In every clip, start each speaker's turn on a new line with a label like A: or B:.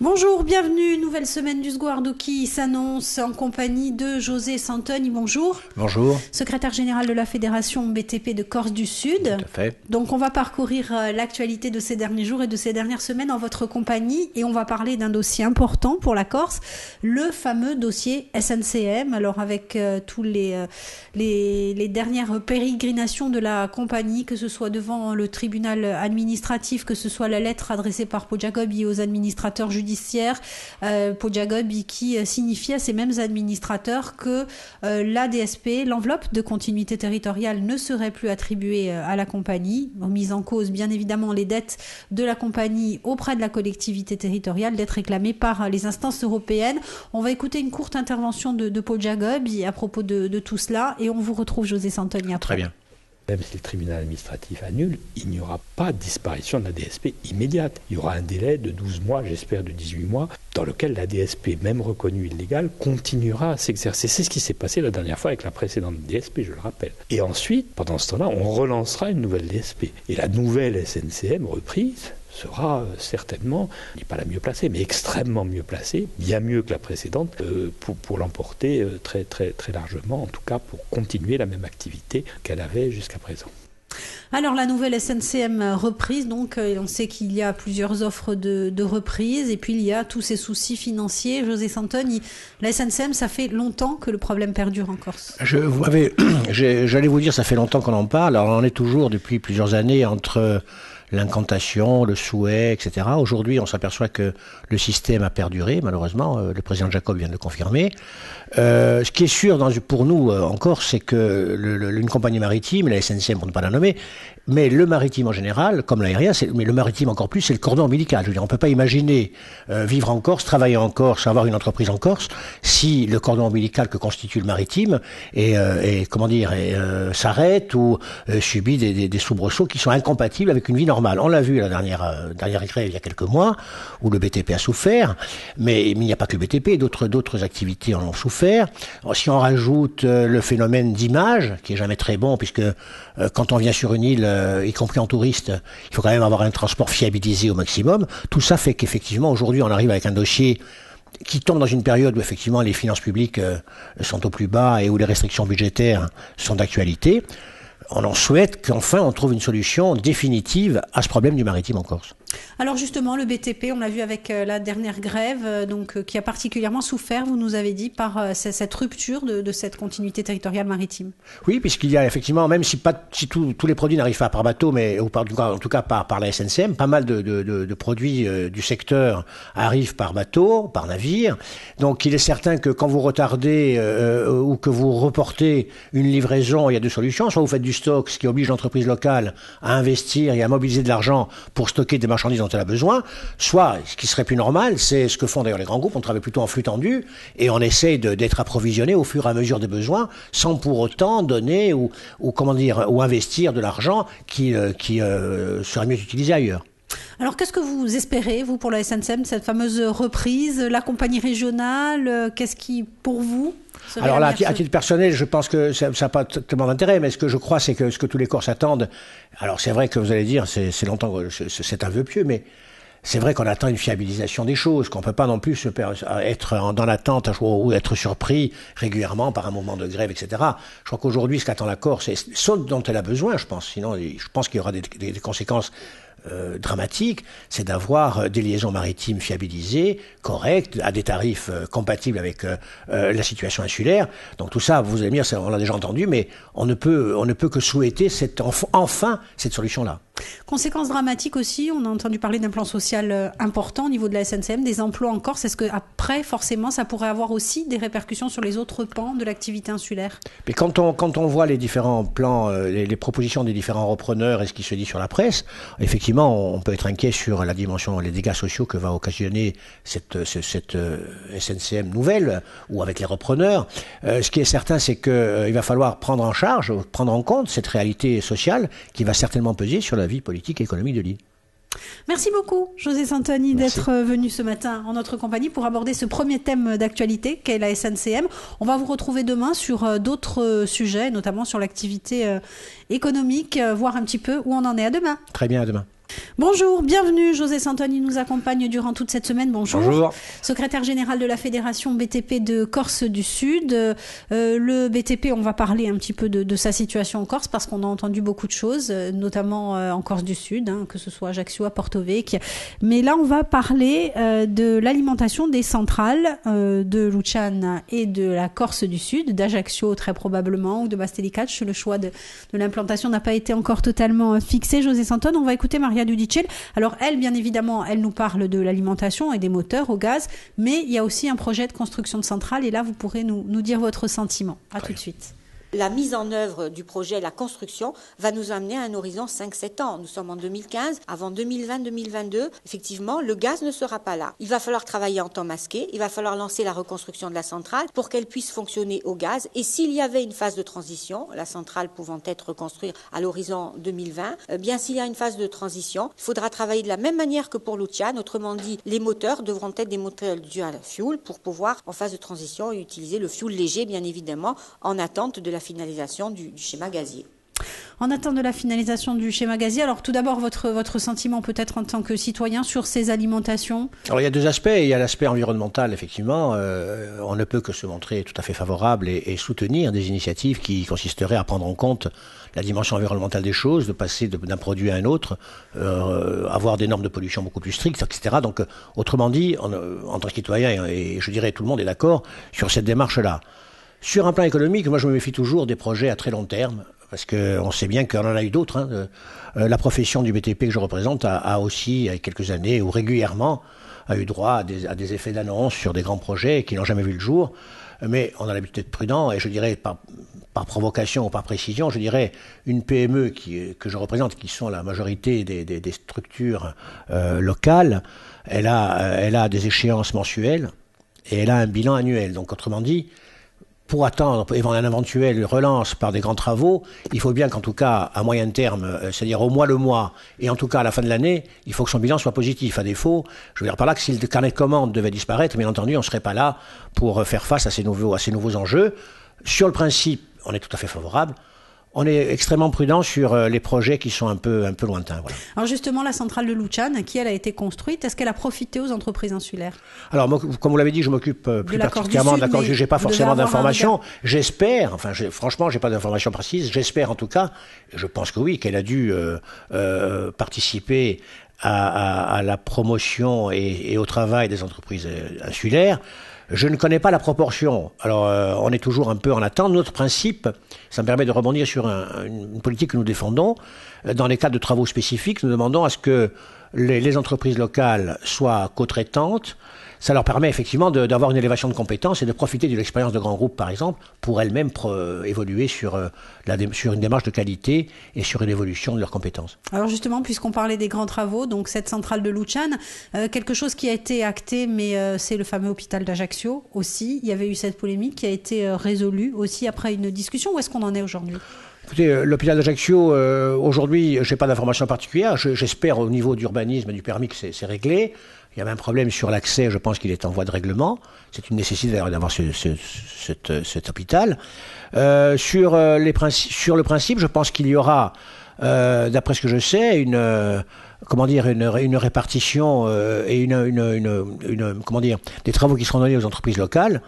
A: Bonjour, bienvenue, nouvelle semaine du Sguardo qui s'annonce en compagnie de José Santoni. Bonjour.
B: Bonjour.
A: Secrétaire général de la Fédération BTP de Corse du Sud.
B: Tout à fait.
A: Donc on va parcourir l'actualité de ces derniers jours et de ces dernières semaines en votre compagnie et on va parler d'un dossier important pour la Corse, le fameux dossier SNCM. Alors avec tous les dernières pérégrinations de la compagnie, que ce soit devant le tribunal administratif, que ce soit la lettre adressée par Pojagobi aux administrateurs judiciaires, Pojagobi qui signifie à ces mêmes administrateurs que l'ADSP, l'enveloppe de continuité territoriale, ne serait plus attribuée à la compagnie, mise en cause bien évidemment les dettes de la compagnie auprès de la collectivité territoriale, dettes réclamées par les instances européennes. On va écouter une courte intervention de Pojagobi à propos de tout cela et on vous retrouve José Santoni après.
B: Très bien.
C: Même si le tribunal administratif annule, il n'y aura pas de disparition de la DSP immédiate. Il y aura un délai de 12 mois, j'espère de 18 mois, dans lequel la DSP, même reconnue illégale, continuera à s'exercer. C'est ce qui s'est passé la dernière fois avec la précédente DSP, je le rappelle. Et ensuite, pendant ce temps-là, on relancera une nouvelle DSP. Et la nouvelle SNCM reprise sera certainement, je ne dis pas la mieux placée, mais extrêmement mieux placée, bien mieux que la précédente, pour l'emporter très, très, très largement, en tout cas pour continuer la même activité qu'elle avait jusqu'à présent.
A: Alors la nouvelle SNCM reprise, donc on sait qu'il y a plusieurs offres de reprise et puis il y a tous ces soucis financiers. José Santoni, la SNCM, ça fait longtemps que le problème perdure en Corse.
B: J'allais vous dire, ça fait longtemps qu'on en parle. Alors on en est toujours depuis plusieurs années entre l'incantation, le souhait, etc. Aujourd'hui, on s'aperçoit que le système a perduré, malheureusement. Le président Jacob vient de le confirmer. Ce qui est sûr pour nous en Corse, c'est que une compagnie maritime, la SNCM pour ne pas la nommer, mais le maritime en général, comme l'aérien, mais le maritime encore plus, c'est le cordon ombilical. Je veux dire, on ne peut pas imaginer vivre en Corse, travailler en Corse, avoir une entreprise en Corse, si le cordon ombilical que constitue le maritime s'arrête ou subit des soubresauts qui sont incompatibles avec une vie normale. On l'a vu à la dernière grève il y a quelques mois, où le BTP a souffert, mais il n'y a pas que le BTP, d'autres activités en ont souffert. Si on rajoute le phénomène d'image, qui est jamais très bon, puisque quand on vient sur une île, y compris en touriste, il faut quand même avoir un transport fiabilisé au maximum. Tout ça fait qu'effectivement, aujourd'hui, on arrive avec un dossier qui tombe dans une période où effectivement les finances publiques sont au plus bas et où les restrictions budgétaires sont d'actualité. On en souhaite qu'enfin on trouve une solution définitive à ce problème du maritime en Corse.
A: Alors justement, le BTP, on l'a vu avec la dernière grève, qui a particulièrement souffert, vous nous avez dit, par cette rupture de cette continuité territoriale maritime.
B: Oui, puisqu'il y a effectivement, même si tous les produits n'arrivent pas par bateau, mais en tout cas par la SNCM, pas mal de produits du secteur arrivent par bateau, par navire. Donc il est certain que quand vous retardez ou que vous reportez une livraison, il y a deux solutions. Soit vous faites du stock, ce qui oblige l'entreprise locale à investir et à mobiliser de l'argent pour stocker des marchandises dont elle a besoin, soit, ce qui serait plus normal, c'est ce que font d'ailleurs les grands groupes, on travaille plutôt en flux tendu, et on essaie d'être approvisionné au fur et à mesure des besoins, sans pour autant donner ou investir de l'argent qui serait mieux utilisé ailleurs.
A: Alors qu'est-ce que vous espérez, vous, pour la SNCM, cette fameuse reprise, la compagnie régionale, qu'est-ce qui, pour vous, serait
B: alors là, à titre personnel, je pense que ça n'a pas tellement d'intérêt, mais ce que je crois, c'est que ce que tous les Corses attendent, alors c'est vrai que vous allez dire, c'est longtemps, c'est un vœu pieux, mais c'est vrai qu'on attend une fiabilisation des choses, qu'on ne peut pas non plus être dans l'attente ou être surpris régulièrement par un mouvement de grève, etc. Je crois qu'aujourd'hui, ce qu'attend la Corse, c'est ce dont elle a besoin, je pense. Sinon, je pense qu'il y aura des conséquences dramatique, c'est d'avoir des liaisons maritimes fiabilisées, correctes, à des tarifs compatibles avec la situation insulaire. Donc tout ça, vous allez me dire, on l'a déjà entendu, mais on ne peut que souhaiter enfin cette solution-là.
A: Conséquences dramatiques aussi, on a entendu parler d'un plan social important au niveau de la SNCM, des emplois en Corse. Est-ce qu'après, forcément, ça pourrait avoir aussi des répercussions sur les autres pans de l'activité insulaire ?
B: Mais quand on voit les différents plans, les propositions des différents repreneurs et ce qui se dit sur la presse, effectivement, on peut être inquiet sur la dimension, les dégâts sociaux que va occasionner cette SNCM nouvelle, ou avec les repreneurs. Ce qui est certain, c'est qu'il va falloir prendre en compte cette réalité sociale qui va certainement peser sur la vie politique et économique de l'île.
A: Merci beaucoup, José Santoni, d'être venu ce matin en notre compagnie pour aborder ce premier thème d'actualité qu'est la SNCM. On va vous retrouver demain sur d'autres sujets, notamment sur l'activité économique, voir un petit peu où on en est. À demain.
B: Très bien, à demain.
A: Bonjour, bienvenue. José Santoni nous accompagne durant toute cette semaine. Bonjour.
B: Bonjour.
A: Secrétaire général de la Fédération BTP de Corse du Sud. Le BTP, on va parler un petit peu de sa situation en Corse parce qu'on a entendu beaucoup de choses, notamment en Corse du Sud, que ce soit Ajaccio, à Porto Vecchio. Mais là, on va parler de l'alimentation des centrales de Luciane et de la Corse du Sud, d'Ajaccio très probablement, ou de Bastelicac. Le choix de l'implantation n'a pas été encore totalement fixé. José Santoni, on va écouter Maria Dudicel. Alors elle, bien évidemment, elle nous parle de l'alimentation et des moteurs au gaz, mais il y a aussi un projet de construction de centrale et là, vous pourrez nous dire votre sentiment. À tout de suite.
D: La mise en œuvre du projet, la construction, va nous amener à un horizon 5-7 ans. Nous sommes en 2015. Avant 2020-2022, effectivement, le gaz ne sera pas là. Il va falloir travailler en temps masqué. Il va falloir lancer la reconstruction de la centrale pour qu'elle puisse fonctionner au gaz. Et s'il y avait une phase de transition, la centrale pouvant être reconstruite à l'horizon 2020, bien s'il y a une phase de transition, il faudra travailler de la même manière que pour Luciane. Autrement dit, les moteurs devront être des moteurs dual fuel pour pouvoir, en phase de transition, utiliser le fuel léger, bien évidemment, en attente de la finalisation du schéma gazier.
A: En attente de la finalisation du schéma gazier, alors tout d'abord votre sentiment peut-être en tant que citoyen sur ces alimentations.
B: Alors il y a deux aspects, il y a l'aspect environnemental effectivement, on ne peut que se montrer tout à fait favorable et soutenir des initiatives qui consisteraient à prendre en compte la dimension environnementale des choses, de passer d'un produit à un autre, avoir des normes de pollution beaucoup plus strictes, etc. Donc autrement dit, en tant que citoyen, et je dirais tout le monde est d'accord sur cette démarche-là. Sur un plan économique, moi je me méfie toujours des projets à très long terme, parce qu'on sait bien qu'on en a eu d'autres. La profession du BTP que je représente a aussi, il y a quelques années, ou régulièrement, a eu droit à des effets d'annonce sur des grands projets qui n'ont jamais vu le jour. Mais on a l'habitude d'être prudent, et je dirais, par provocation ou par précision, je dirais, une PME que je représente, qui sont la majorité des structures locales, elle a des échéances mensuelles, et elle a un bilan annuel. Donc autrement dit, pour attendre un éventuel relance par des grands travaux, il faut bien qu'en tout cas, à moyen terme, c'est-à-dire au mois le mois, et en tout cas à la fin de l'année, il faut que son bilan soit positif. À défaut, je veux dire par là que si le carnet de commandes devait disparaître, bien entendu, on ne serait pas là pour faire face à ces nouveaux enjeux. Sur le principe, on est tout à fait favorable. On est extrêmement prudent sur les projets qui sont un peu lointains. Voilà.
A: Alors justement, la centrale de Luciane, qui elle a été construite, est-ce qu'elle a profité aux entreprises insulaires?
B: Alors, moi, comme vous l'avez dit, je m'occupe plus particulièrement de la Corse du Sud. J'ai pas forcément d'informations. J'espère, franchement, j'ai pas d'informations précises. J'espère en tout cas, je pense que oui, qu'elle a dû participer à la promotion et au travail des entreprises insulaires. Je ne connais pas la proportion. Alors, on est toujours un peu en attente. Notre principe, ça me permet de rebondir sur une politique que nous défendons. Dans les cas de travaux spécifiques, nous demandons à ce que les entreprises locales soient co-traitantes. Ça leur permet effectivement d'avoir une élévation de compétences et de profiter de l'expérience de grands groupes, par exemple, pour elles-mêmes évoluer sur une démarche de qualité et sur une évolution de leurs compétences.
A: Alors justement, puisqu'on parlait des grands travaux, donc cette centrale de Luciane, quelque chose qui a été acté, mais c'est le fameux hôpital d'Ajaccio aussi. Il y avait eu cette polémique qui a été résolue aussi après une discussion. Où est-ce qu'on en est aujourd'hui ?
B: Écoutez, l'hôpital d'Ajaccio, aujourd'hui, je n'ai pas d'informations particulières. J'espère au niveau d'urbanisme et du permis que c'est réglé. Il y avait un problème sur l'accès, je pense qu'il est en voie de règlement. C'est une nécessité d'avoir cet hôpital. Sur le principe, je pense qu'il y aura, d'après ce que je sais, une répartition et des travaux qui seront donnés aux entreprises locales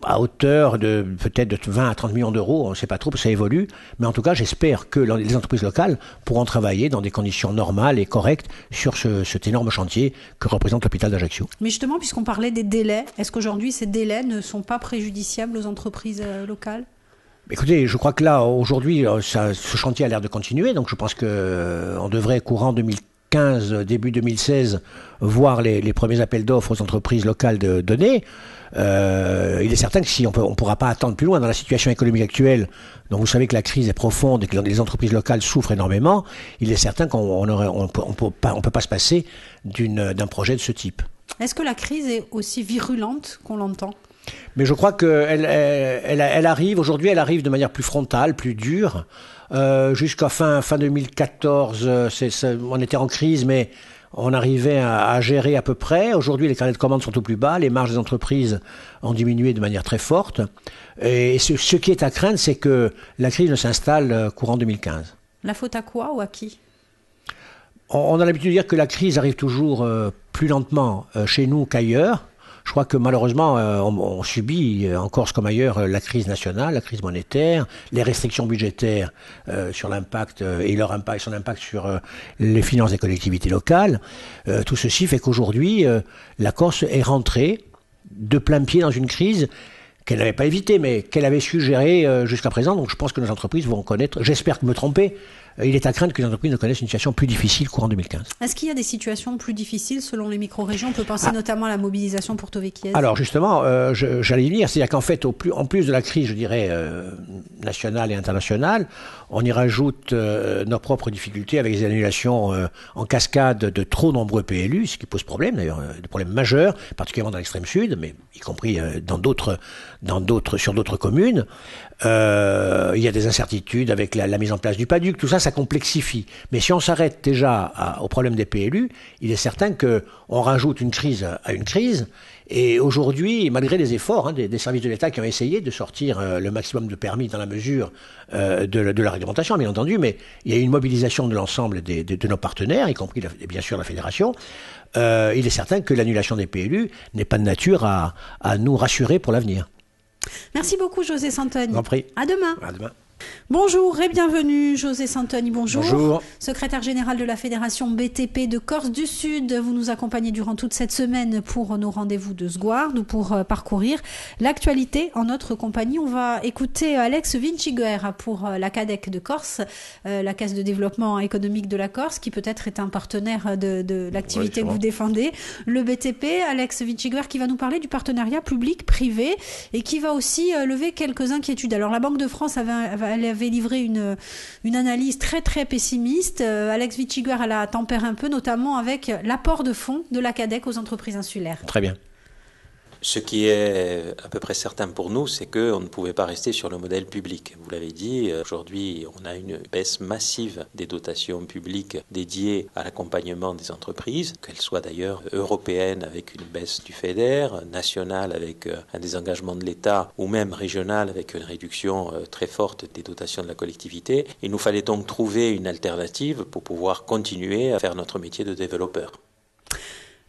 B: à hauteur de peut-être de 20 à 30 millions d'euros, on ne sait pas trop, ça évolue, mais en tout cas j'espère que les entreprises locales pourront travailler dans des conditions normales et correctes sur cet énorme chantier que représente l'hôpital d'Ajaccio.
A: Mais justement, puisqu'on parlait des délais, est-ce qu'aujourd'hui ces délais ne sont pas préjudiciables aux entreprises locales ?
B: Écoutez, je crois que là, aujourd'hui, ce chantier a l'air de continuer, donc je pense qu'on devrait, courant 2015, début 2016, voir les premiers appels d'offres aux entreprises locales de donner. Il est certain que si on pourra pas attendre plus loin dans la situation économique actuelle, dont vous savez que la crise est profonde et que les entreprises locales souffrent énormément, il est certain qu'on peut pas se passer d'un projet de ce type.
A: Est-ce que la crise est aussi virulente qu'on l'entend ?
B: Mais je crois qu'elle arrive, aujourd'hui elle arrive de manière plus frontale, plus dure. Jusqu'à fin 2014, on était en crise, mais on arrivait à gérer à peu près. Aujourd'hui, les carnets de commandes sont au plus bas, les marges des entreprises ont diminué de manière très forte. Et ce qui est à craindre, c'est que la crise ne s'installe courant 2015.
A: La faute à quoi ou à qui ?
B: On a l'habitude de dire que la crise arrive toujours plus lentement chez nous qu'ailleurs. Je crois que malheureusement, on subit en Corse comme ailleurs la crise nationale, la crise monétaire, les restrictions budgétaires sur l'impact et son impact sur les finances des collectivités locales. Tout ceci fait qu'aujourd'hui, la Corse est rentrée de plein pied dans une crise qu'elle n'avait pas évitée, mais qu'elle avait su gérer jusqu'à présent. Donc je pense que nos entreprises vont connaître, j'espère me tromper, il est à craindre que les entreprises ne connaissent une situation plus difficile courant 2015.
A: Est-ce qu'il y a des situations plus difficiles selon les micro-régions? On peut penser notamment à la mobilisation Porto Vecchiese.
B: Alors justement, j'allais y venir, c'est-à-dire qu'en fait, en plus de la crise, je dirais, nationale et internationale, on y rajoute nos propres difficultés avec des annulations en cascade de trop nombreux PLU, ce qui pose problème d'ailleurs, des problèmes majeurs, particulièrement dans l'extrême sud, mais y compris sur d'autres communes. Il y a des incertitudes avec la mise en place du PADUC, tout ça complexifie. Mais si on s'arrête déjà au problème des PLU, il est certain qu'on rajoute une crise à une crise. Et aujourd'hui, malgré les efforts des services de l'État qui ont essayé de sortir le maximum de permis dans la mesure de la réglementation, bien entendu, mais il y a eu une mobilisation de l'ensemble de nos partenaires, y compris bien sûr la Fédération. Il est certain que l'annulation des PLU n'est pas de nature à nous rassurer pour l'avenir.
A: Merci beaucoup José Santoni.
B: J'en prie.
A: À demain.
B: À demain.
A: Bonjour et bienvenue José Santoni, bonjour.
B: Bonjour.
A: Secrétaire général de la Fédération BTP de Corse du Sud, vous nous accompagnez durant toute cette semaine pour nos rendez-vous de Sguard ou pour parcourir l'actualité en notre compagnie. On va écouter Alex Vinciguer pour la CADEC de Corse, la Caisse de développement économique de la Corse, qui peut-être est un partenaire de l'activité que vous défendez. Le BTP, Alex Vinciguer, qui va nous parler du partenariat public-privé et qui va aussi lever quelques inquiétudes. Alors la Banque de France elle avait livré une analyse très très pessimiste. Alex Vinciguer, elle a tempéré un peu, notamment avec l'apport de fonds de la CADEC aux entreprises insulaires.
B: Très bien.
E: Ce qui est à peu près certain pour nous, c'est qu'on ne pouvait pas rester sur le modèle public. Vous l'avez dit, aujourd'hui, on a une baisse massive des dotations publiques dédiées à l'accompagnement des entreprises, qu'elles soient d'ailleurs européennes avec une baisse du FEDER, nationale avec un désengagement de l'État ou même régionale avec une réduction très forte des dotations de la collectivité. Il nous fallait donc trouver une alternative pour pouvoir continuer à faire notre métier de développeur.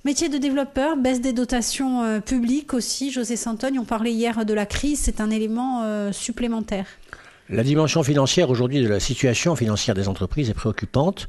A: Métier de développeur, baisse des dotations publiques aussi. José Santoni, on parlait hier de la crise, c'est un élément supplémentaire.
B: La dimension financière aujourd'hui de la situation financière des entreprises est préoccupante,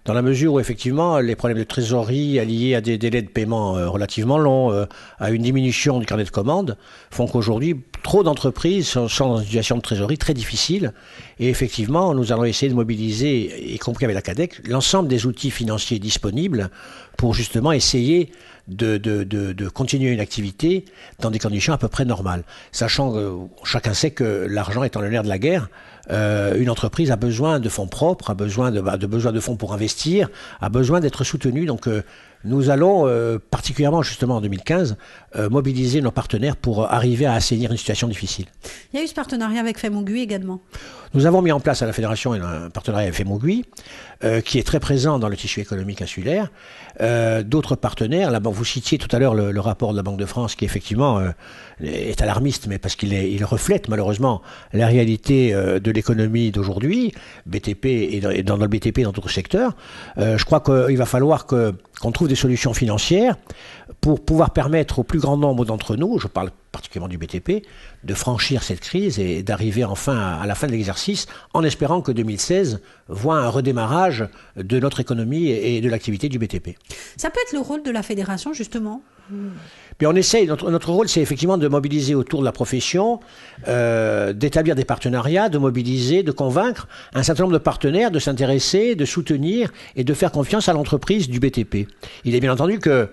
B: dans la mesure où effectivement les problèmes de trésorerie liés à des délais de paiement relativement longs, à une diminution du carnet de commandes, font qu'aujourd'hui trop d'entreprises sont dans une situation de trésorerie très difficile. Et effectivement, nous allons essayer de mobiliser, y compris avec la CADEC, l'ensemble des outils financiers disponibles pour justement essayer de continuer une activité dans des conditions à peu près normales. Sachant que chacun sait que l'argent étant le nerf de la guerre, une entreprise a besoin de fonds propres, a besoin de fonds pour investir, a besoin d'être soutenue. Donc nous allons particulièrement justement en 2015 mobiliser nos partenaires pour arriver à assainir une situation difficile.
A: Il y a eu ce partenariat avec FEMOGUI également.
B: Nous avons mis en place à la Fédération un partenariat avec FEMOGUI qui est très présent dans le tissu économique insulaire. D'autres partenaires, là, vous citiez tout à l'heure le rapport de la Banque de France qui effectivement est alarmiste, mais parce qu'il reflète malheureusement la réalité de l'économie d'aujourd'hui, BTP et dans le BTP et dans d'autres secteurs. Je crois qu'il va falloir qu'on trouve des solutions financières pour pouvoir permettre au plus grand nombre d'entre nous, je parle particulièrement du BTP, de franchir cette crise et d'arriver enfin à la fin de l'exercice en espérant que 2016 voit un redémarrage de notre économie et de l'activité du BTP.
A: Ça peut être le rôle de la fédération justement.
B: Puis on essaye, notre rôle c'est effectivement de mobiliser autour de la profession, d'établir des partenariats, de mobiliser, de convaincre un certain nombre de partenaires de s'intéresser, de soutenir et de faire confiance à l'entreprise du BTP. Il est bien entendu que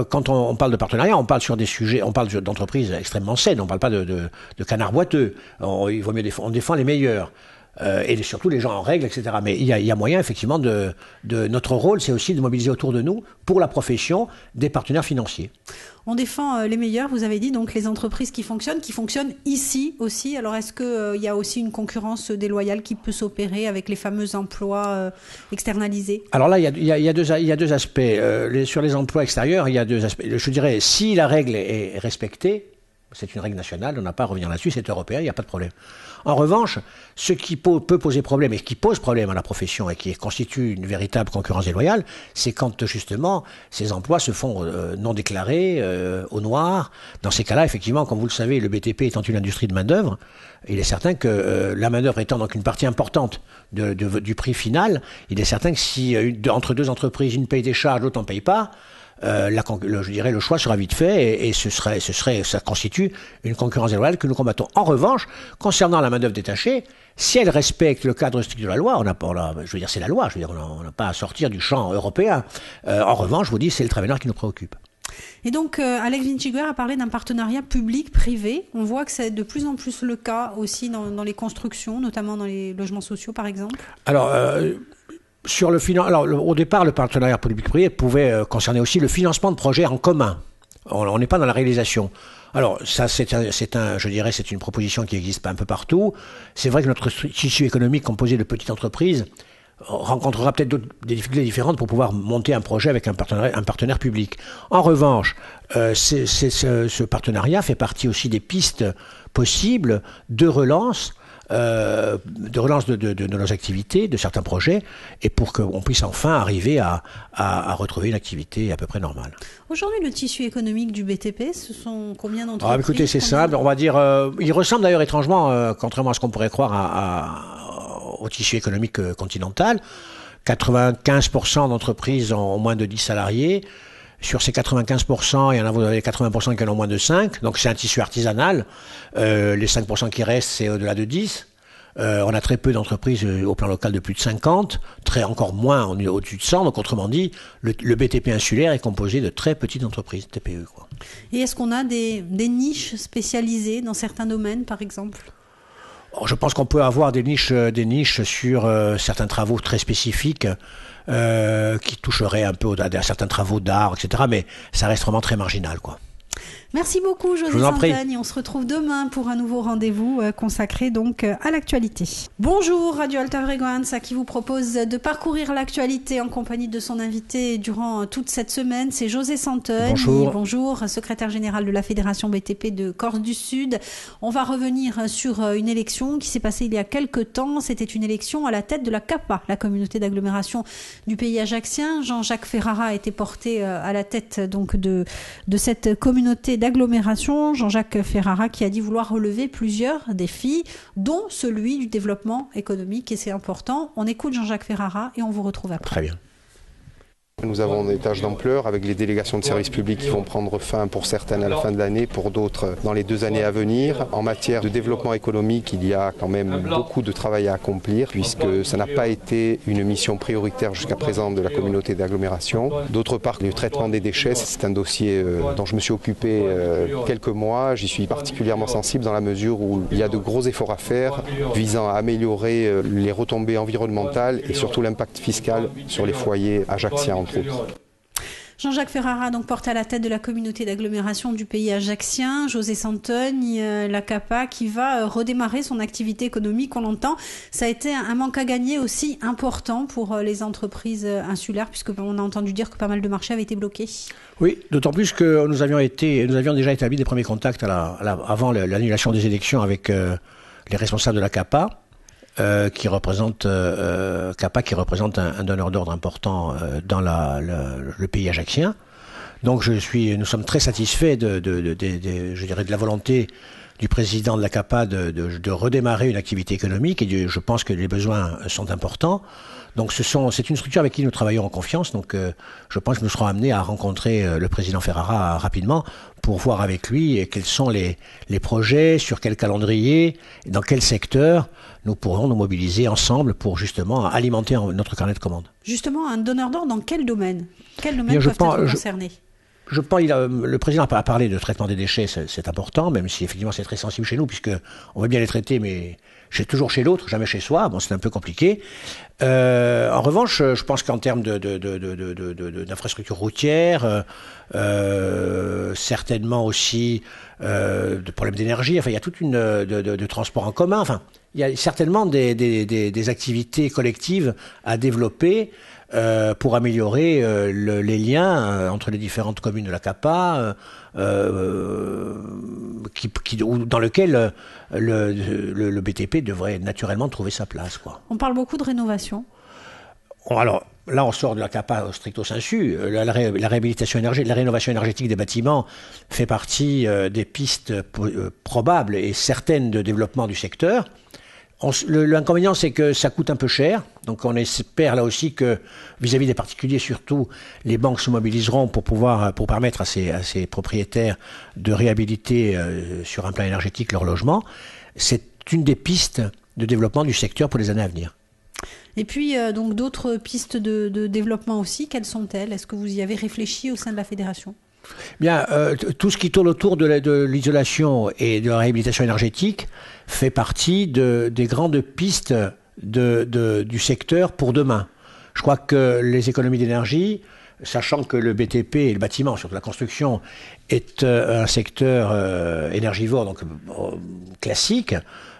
B: quand on parle de partenariat, on parle sur des sujets, on parle d'entreprises extrêmement saines, on ne parle pas de canards boiteux, il vaut mieux on défend les meilleurs. Et surtout les gens en règle, etc. Mais il y a moyen, effectivement, notre rôle, c'est aussi de mobiliser autour de nous, pour la profession, des partenaires financiers.
A: On défend les meilleurs, vous avez dit, donc les entreprises qui fonctionnent ici aussi. Alors, est-ce qu'il y a aussi une concurrence déloyale qui peut s'opérer avec les fameux emplois externalisés ?
B: Alors là, il y a deux aspects. Sur les emplois extérieurs, il y a deux aspects. Je dirais, si la règle est respectée, C'est une règle nationale, on n'a pas à revenir là-dessus, c'est européen, il n'y a pas de problème. En revanche, ce qui peut poser problème, et qui pose problème à la profession, et qui constitue une véritable concurrence déloyale, c'est quand justement ces emplois se font non déclarés, au noir. Dans ces cas-là, effectivement, comme vous le savez, le BTP étant une industrie de main-d'œuvre, il est certain que la main-d'œuvre étant donc une partie importante du prix final, il est certain que si entre deux entreprises, une paye des charges, l'autre n'en paye pas, je dirais le choix sera vite fait et ça constitue une concurrence déloyale que nous combattons. En revanche, concernant la main-d'œuvre détachée, si elle respecte le cadre strict de la loi, c'est la loi, on n'a pas à sortir du champ européen. En revanche, je vous dis, c'est le travailleur qui nous préoccupe.
A: Et donc, Alex Vinciguer a parlé d'un partenariat public-privé. On voit que c'est de plus en plus le cas aussi dans les constructions, notamment dans les logements sociaux, par exemple.
B: Alors, au départ, le partenariat public-privé pouvait concerner aussi le financement de projets en commun. On n'est pas dans la réalisation. Alors, ça, c'est une proposition qui existe un peu partout. C'est vrai que notre tissu économique composé de petites entreprises rencontrera peut-être des difficultés différentes pour pouvoir monter un projet avec un partenaire public. En revanche, ce partenariat fait partie aussi des pistes possibles de relance de nos activités, de certains projets, et pour qu'on puisse enfin arriver à retrouver une activité à peu près normale.
A: Aujourd'hui, le tissu économique du BTP, ce sont combien d'entreprises ?
B: Écoutez, c'est simple, on va dire, il ressemble d'ailleurs étrangement, contrairement à ce qu'on pourrait croire, au tissu économique continental. 95% d'entreprises ont moins de 10 salariés. Sur ces 95%, il y en a, vous avez 80% qui en ont moins de 5. Donc c'est un tissu artisanal. Les 5% qui restent, c'est au-delà de 10. On a très peu d'entreprises au plan local de plus de 50. Encore moins au-dessus de 100. Donc autrement dit, le BTP insulaire est composé de très petites entreprises, TPE, quoi.
A: Et est-ce qu'on a des niches spécialisées dans certains domaines, par exemple ?
B: Je pense qu'on peut avoir des niches sur certains travaux très spécifiques qui toucheraient un peu à certains travaux d'art, etc. Mais ça reste vraiment très marginal, quoi.
A: Merci beaucoup, José Santagne. Et on se retrouve demain pour un nouveau rendez-vous consacré donc à l'actualité. Bonjour, Radio Alta Freguenza qui vous propose de parcourir l'actualité en compagnie de son invité durant toute cette semaine. C'est José Santagne. Bonjour, secrétaire général de la Fédération BTP de Corse du Sud. On va revenir sur une élection qui s'est passée il y a quelques temps. C'était une élection à la tête de la CAPA, la communauté d'agglomération du pays ajaccien. Jean-Jacques Ferrara a été porté à la tête donc de cette communauté d'agglomération, Jean-Jacques Ferrara qui a dit vouloir relever plusieurs défis, dont celui du développement économique, et c'est important. On écoute Jean-Jacques Ferrara et on vous retrouve après.
B: Très bien.
F: Nous avons des tâches d'ampleur avec les délégations de services publics qui vont prendre fin pour certaines à la fin de l'année, pour d'autres dans les 2 années à venir. En matière de développement économique, il y a quand même beaucoup de travail à accomplir puisque ça n'a pas été une mission prioritaire jusqu'à présent de la communauté d'agglomération. D'autre part, le traitement des déchets, c'est un dossier dont je me suis occupé quelques mois. J'y suis particulièrement sensible dans la mesure où il y a de gros efforts à faire visant à améliorer les retombées environnementales et surtout l'impact fiscal sur les foyers ajacciens.
A: Jean-Jacques Ferrara, donc porté à la tête de la communauté d'agglomération du pays ajaccien. José Santagne, la CAPA, qui va redémarrer son activité économique. On l'entend, ça a été un manque à gagner aussi important pour les entreprises insulaires, puisqu'on a entendu dire que pas mal de marchés avaient été bloqués. Oui,
B: d'autant plus que nous avions déjà établi des premiers contacts avant l'annulation des élections avec les responsables de la CAPA. Qui représente CAPA, qui représente un donneur d'ordre important dans le pays ajaccien. Donc nous sommes très satisfaits je dirais de la volonté du président de la CAPA de redémarrer une activité économique, et je pense que les besoins sont importants. Donc c'est une structure avec qui nous travaillons en confiance. Donc je pense que nous serons amenés à rencontrer le président Ferrara rapidement pour voir avec lui quels sont les projets, sur quel calendrier, dans quel secteur nous pourrons nous mobiliser ensemble pour justement alimenter notre carnet de commandes.
A: Justement, un donneur d'ordre dans quel domaine ? Quels domaines peuvent être concernés ?
B: Je pense le président a parlé de traitement des déchets, c'est important, même si effectivement c'est très sensible chez nous, puisque on veut bien les traiter, mais toujours chez l'autre, jamais chez soi. Bon, c'est un peu compliqué. En revanche, je pense qu'en termes d'infrastructures routières, certainement aussi de problèmes d'énergie. Enfin, il y a toute de transport en commun. Enfin, il y a certainement des activités collectives à développer. Pour améliorer les liens entre les différentes communes de la CAPA, dans lequel le BTP devrait naturellement trouver sa place, quoi.
A: On parle beaucoup de rénovation.
B: Alors, là, on sort de la CAPA stricto sensu. La réhabilitation énergétique, la rénovation énergétique des bâtiments fait partie des pistes probables et certaines de développement du secteur. L'inconvénient, c'est que ça coûte un peu cher. Donc, on espère là aussi que, vis-à-vis des particuliers surtout, les banques se mobiliseront pour permettre à ces propriétaires de réhabiliter sur un plan énergétique leur logement. C'est une des pistes de développement du secteur pour les années à venir.
A: Et puis, donc, d'autres pistes de développement aussi, quelles sont-elles? Est-ce que vous y avez réfléchi au sein de la fédération?
B: Bien, tout ce qui tourne autour de l'isolation et de la réhabilitation énergétique fait partie des grandes pistes du secteur pour demain. Je crois que les économies d'énergie, sachant que le BTP et le bâtiment, surtout la construction, est un secteur énergivore, donc classique,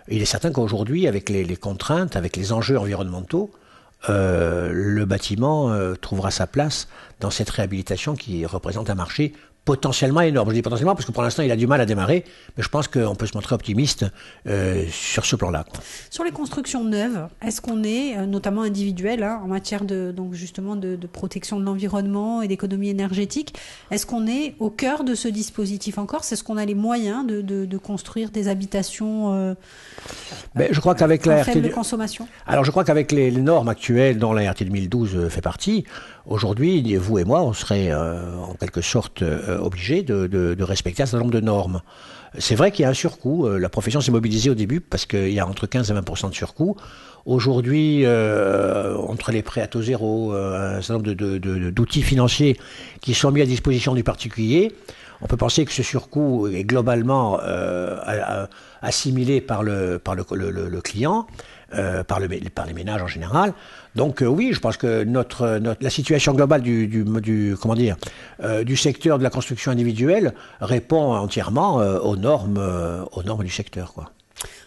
B: il est certain qu'aujourd'hui, avec les contraintes, avec les enjeux environnementaux, le bâtiment trouvera sa place dans cette réhabilitation qui représente un marché potentiellement énorme. Je dis potentiellement parce que pour l'instant, il a du mal à démarrer, mais je pense qu'on peut se montrer optimiste sur ce plan-là, quoi.
A: Sur les constructions neuves, est-ce qu'on est, notamment individuel, en matière donc justement de protection de l'environnement et d'économie énergétique, est-ce qu'on est au cœur de ce dispositif en Corse? Est-ce qu'on a les moyens de construire des habitations
B: je crois qu'avec la
A: faible consommation? Alors,
B: je crois qu'avec les normes actuelles dont la RT 2012 fait partie, aujourd'hui, vous et moi, on serait en quelque sorte obligés de respecter un certain nombre de normes. C'est vrai qu'il y a un surcoût. La profession s'est mobilisée au début parce qu'il y a entre 15 et 20% de surcoût. Aujourd'hui, entre les prêts à taux zéro, un certain nombre d'outils financiers qui sont mis à disposition du particulier, on peut penser que ce surcoût est globalement assimilé par le client, par les ménages en général. Donc oui, je pense que la situation globale du secteur de la construction individuelle répond entièrement aux normes du secteur, quoi.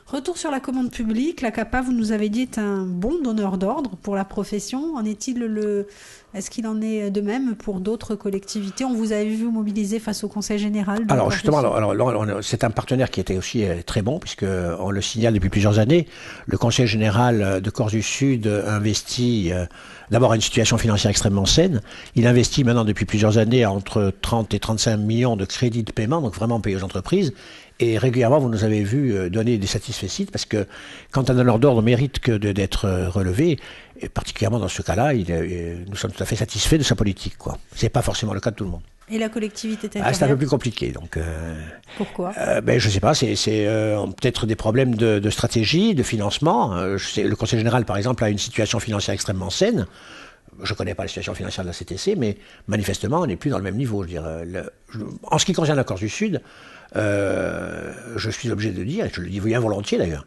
A: Retour sur la commande publique, la CAPA, vous nous avez dit, est un bon donneur d'ordre pour la profession. Est-ce qu'il en est de même pour d'autres collectivités? On vous avait vu mobiliser face au Conseil général.
B: Alors justement, c'est un partenaire qui était aussi très bon, puisqu'on le signale depuis plusieurs années. Le Conseil général de Corse du Sud investit d'abord à une situation financière extrêmement saine. Il investit maintenant depuis plusieurs années entre 30 et 35 millions de crédits de paiement, donc vraiment payés aux entreprises. Et régulièrement, vous nous avez vu donner des satisfaits, parce que quand un donneur d'ordre mérite que d'être relevé, et particulièrement dans ce cas-là, nous sommes tout à fait satisfaits de sa politique, quoi. C'est pas forcément le cas de tout le monde.
A: Et la collectivité territoriale?
B: C'est un peu plus compliqué. Donc,
A: pourquoi?
B: Je sais pas, c'est peut-être des problèmes de stratégie, de financement. Le Conseil général, par exemple, a une situation financière extrêmement saine. Je ne connais pas la situation financière de la CTC, mais manifestement, on n'est plus dans le même niveau. Je veux dire, en ce qui concerne la Corse du Sud, je suis obligé de dire, et je le dis bien volontiers d'ailleurs,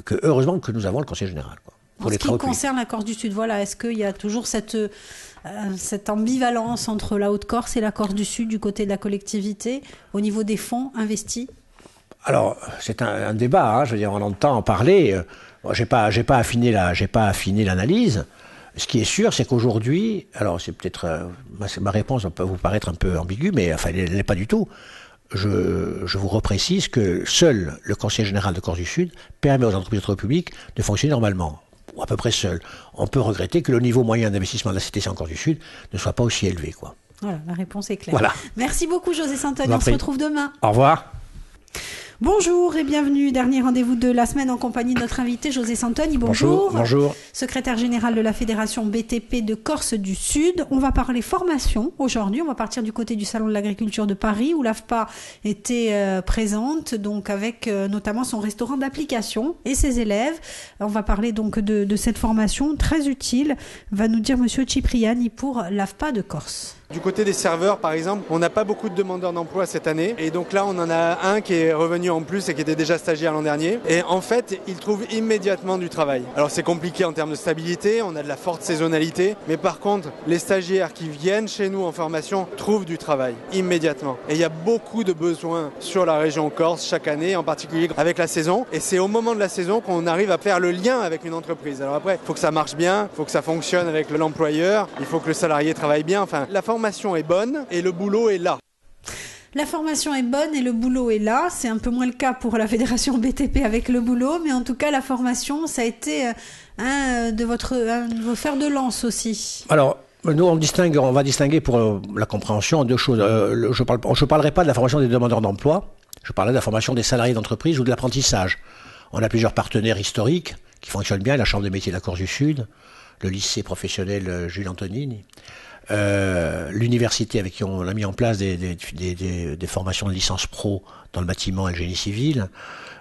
B: que heureusement que nous avons le Conseil général, quoi,
A: pour en ce qui concerne la Corse du Sud, voilà, est-ce qu'il y a toujours cette ambivalence entre la Haute-Corse et la Corse du Sud du côté de la collectivité au niveau des fonds investis?
B: Alors, c'est un débat, je veux dire, on entend en parler. J'ai pas affiné l'analyse. Ce qui est sûr, c'est qu'aujourd'hui, alors c'est peut-être ma réponse peut vous paraître un peu ambiguë, mais enfin, elle n'est pas du tout. Je vous reprécise que seul le Conseil général de Corse du Sud permet aux entreprises publiques de fonctionner normalement, ou à peu près seul. On peut regretter que le niveau moyen d'investissement de la CTC en Corse du Sud ne soit pas aussi élevé, quoi.
A: Voilà, la réponse est claire.
B: Voilà.
A: Merci beaucoup, José Santoni. On se retrouve demain.
B: Au revoir.
A: Bonjour et bienvenue. Dernier rendez-vous de la semaine en compagnie de notre invité José Santoni. Bonjour.
B: Bonjour.
A: Secrétaire général de la Fédération BTP de Corse du Sud. On va parler formation aujourd'hui. On va partir du côté du Salon de l'Agriculture de Paris où l'AFPA était présente, donc avec notamment son restaurant d'application et ses élèves. On va parler donc de cette formation très utile, va nous dire Monsieur Cipriani pour l'AFPA de Corse.
G: Du côté des serveurs, par exemple, on n'a pas beaucoup de demandeurs d'emploi cette année. Et donc là, on en a un qui est revenu en plus et qui était déjà stagiaire l'an dernier. Et en fait, il trouve immédiatement du travail. Alors c'est compliqué en termes de stabilité, on a de la forte saisonnalité. Mais par contre, les stagiaires qui viennent chez nous en formation trouvent du travail immédiatement. Et il y a beaucoup de besoins sur la région Corse chaque année, en particulier avec la saison. Et c'est au moment de la saison qu'on arrive à faire le lien avec une entreprise. Alors après, il faut que ça marche bien, il faut que ça fonctionne avec l'employeur, il faut que le salarié travaille bien. Enfin, la formation est bonne et le boulot est là.
A: La formation est bonne et le boulot est là. C'est un peu moins le cas pour la Fédération BTP avec le boulot, mais en tout cas, la formation, ça a été un de vos fers de lance aussi.
B: Alors, nous, on va distinguer pour la compréhension deux choses. Je parlerai pas de la formation des demandeurs d'emploi, je parlerai de la formation des salariés d'entreprise ou de l'apprentissage. On a plusieurs partenaires historiques qui fonctionnent bien, la Chambre des métiers de la Corse du Sud, le lycée professionnel Jules Antonini, l'université avec qui on a mis en place des formations de licence pro dans le bâtiment et le génie civil.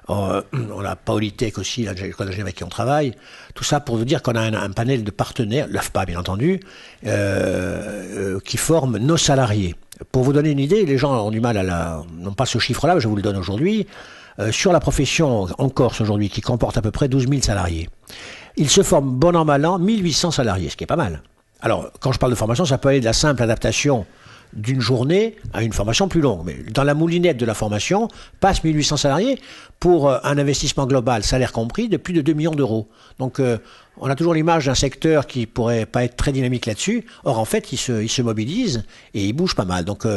B: On a Polytech aussi, l'école d'ingénieur avec qui on travaille. Tout ça pour vous dire qu'on a un panel de partenaires, l'AFPA bien entendu, qui forment nos salariés. Pour vous donner une idée, les gens ont du mal n'ont pas ce chiffre-là, mais je vous le donne aujourd'hui. Sur la profession en Corse aujourd'hui, qui comporte à peu près 12 000 salariés, il se forme bon an mal an 1800 salariés, ce qui est pas mal. Alors, quand je parle de formation, ça peut aller de la simple adaptation d'une journée à une formation plus longue. Mais dans la moulinette de la formation, passe 1800 salariés pour un investissement global, salaire compris, de plus de 2 millions d'euros. Donc, on a toujours l'image d'un secteur qui pourrait pas être très dynamique là-dessus. Or, en fait, il se mobilise et il bouge pas mal. Donc,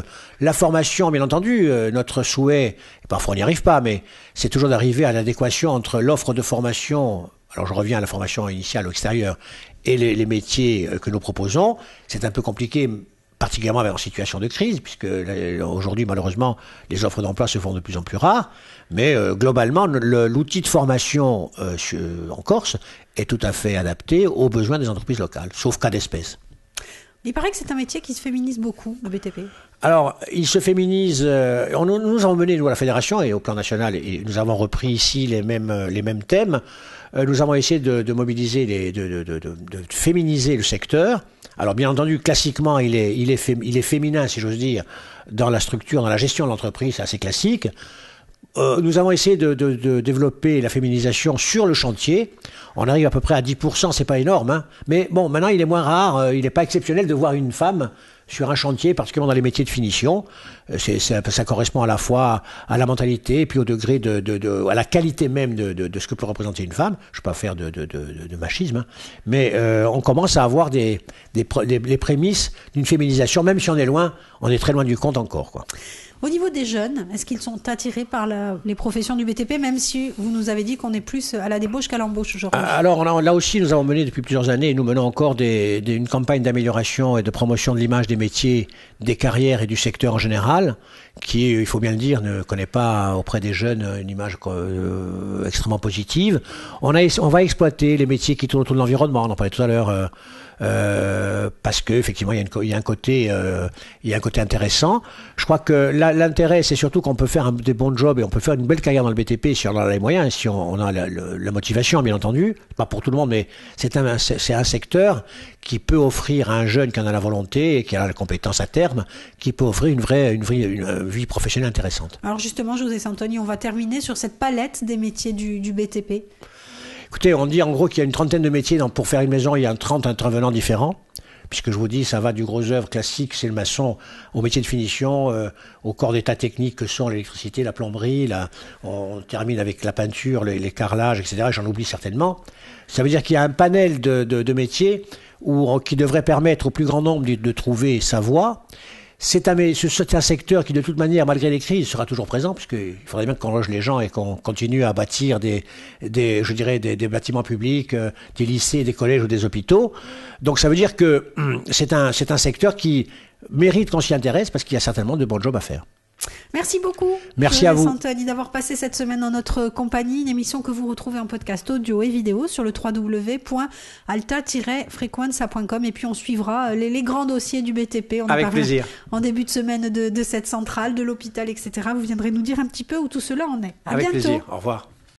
B: la formation, bien entendu, notre souhait, et parfois on n'y arrive pas, mais c'est toujours d'arriver à l'adéquation entre l'offre de formation, alors je reviens à la formation initiale au extérieur, et les métiers que nous proposons. C'est un peu compliqué, particulièrement en situation de crise, puisque aujourd'hui, malheureusement, les offres d'emploi se font de plus en plus rares. Mais globalement, l'outil de formation en Corse est tout à fait adapté aux besoins des entreprises locales, sauf cas d'espèce.
A: Il paraît que c'est un métier qui se féminise beaucoup, le BTP.
B: Alors, il se féminise. Nous avons mené, nous, à la Fédération et au plan national, et nous avons repris ici les mêmes thèmes. Nous avons essayé de mobiliser, de féminiser le secteur. Alors, bien entendu, classiquement, il est féminin, si j'ose dire, dans la structure, dans la gestion de l'entreprise, c'est assez classique. Nous avons essayé de développer la féminisation sur le chantier. On arrive à peu près à 10%, c'est pas énorme, hein. Mais bon, maintenant, il est moins rare, il n'est pas exceptionnel de voir une femme sur un chantier, particulièrement dans les métiers de finition. Ça correspond à la fois à la mentalité et puis au degré à la qualité même de ce que peut représenter une femme. Je ne vais pas faire de machisme, hein. Mais on commence à avoir les prémices d'une féminisation, même si on est loin, on est très loin du compte encore, quoi.
A: Au niveau des jeunes, est-ce qu'ils sont attirés par les professions du BTP, même si vous nous avez dit qu'on est plus à la débauche qu'à l'embauche aujourd'hui? Alors
B: là aussi, nous avons mené depuis plusieurs années, et nous menons encore une campagne d'amélioration et de promotion de l'image des métiers, des carrières et du secteur en général, qui, il faut bien le dire, ne connaît pas auprès des jeunes une image extrêmement positive. On va exploiter les métiers qui tournent autour de l'environnement, on en parlait tout à l'heure, parce que effectivement il y a un côté intéressant. Je crois que l'intérêt, c'est surtout qu'on peut faire des bons jobs et on peut faire une belle carrière dans le BTP si on a les moyens, si on a la motivation, bien entendu. Pas pour tout le monde, mais c'est un secteur qui peut offrir à un jeune qui en a la volonté et qui a la compétence à terme, qui peut offrir une vie professionnelle intéressante.
A: Alors justement, José Santoni, on va terminer sur cette palette des métiers du BTP.
B: Écoutez, on dit en gros qu'il y a une trentaine de métiers. Pour faire une maison, il y a 30 intervenants différents. Puisque je vous dis, ça va du gros œuvre classique, c'est le maçon, au métier de finition, au corps d'état technique que sont l'électricité, la plomberie, on termine avec la peinture, les carrelages, etc. J'en oublie certainement. Ça veut dire qu'il y a un panel de métiers qui devrait permettre au plus grand nombre de trouver sa voie. C'est un secteur qui, de toute manière, malgré les crises, sera toujours présent, puisqu'il faudrait bien qu'on loge les gens et qu'on continue à bâtir des bâtiments publics, des lycées, des collèges ou des hôpitaux. Donc ça veut dire que c'est un secteur qui mérite qu'on s'y intéresse, parce qu'il y a certainement de bons jobs à faire.
A: Merci beaucoup.
B: Merci à vous.
A: Santoni, d'avoir passé cette semaine dans notre compagnie, une émission que vous retrouvez en podcast audio et vidéo sur le www.alta-frequenza.com, et puis on suivra les grands dossiers du BTP.
B: Avec plaisir.
A: En début de semaine de cette centrale, de l'hôpital, etc. Vous viendrez nous dire un petit peu où tout cela en est. À bientôt.
B: Avec plaisir. Au revoir.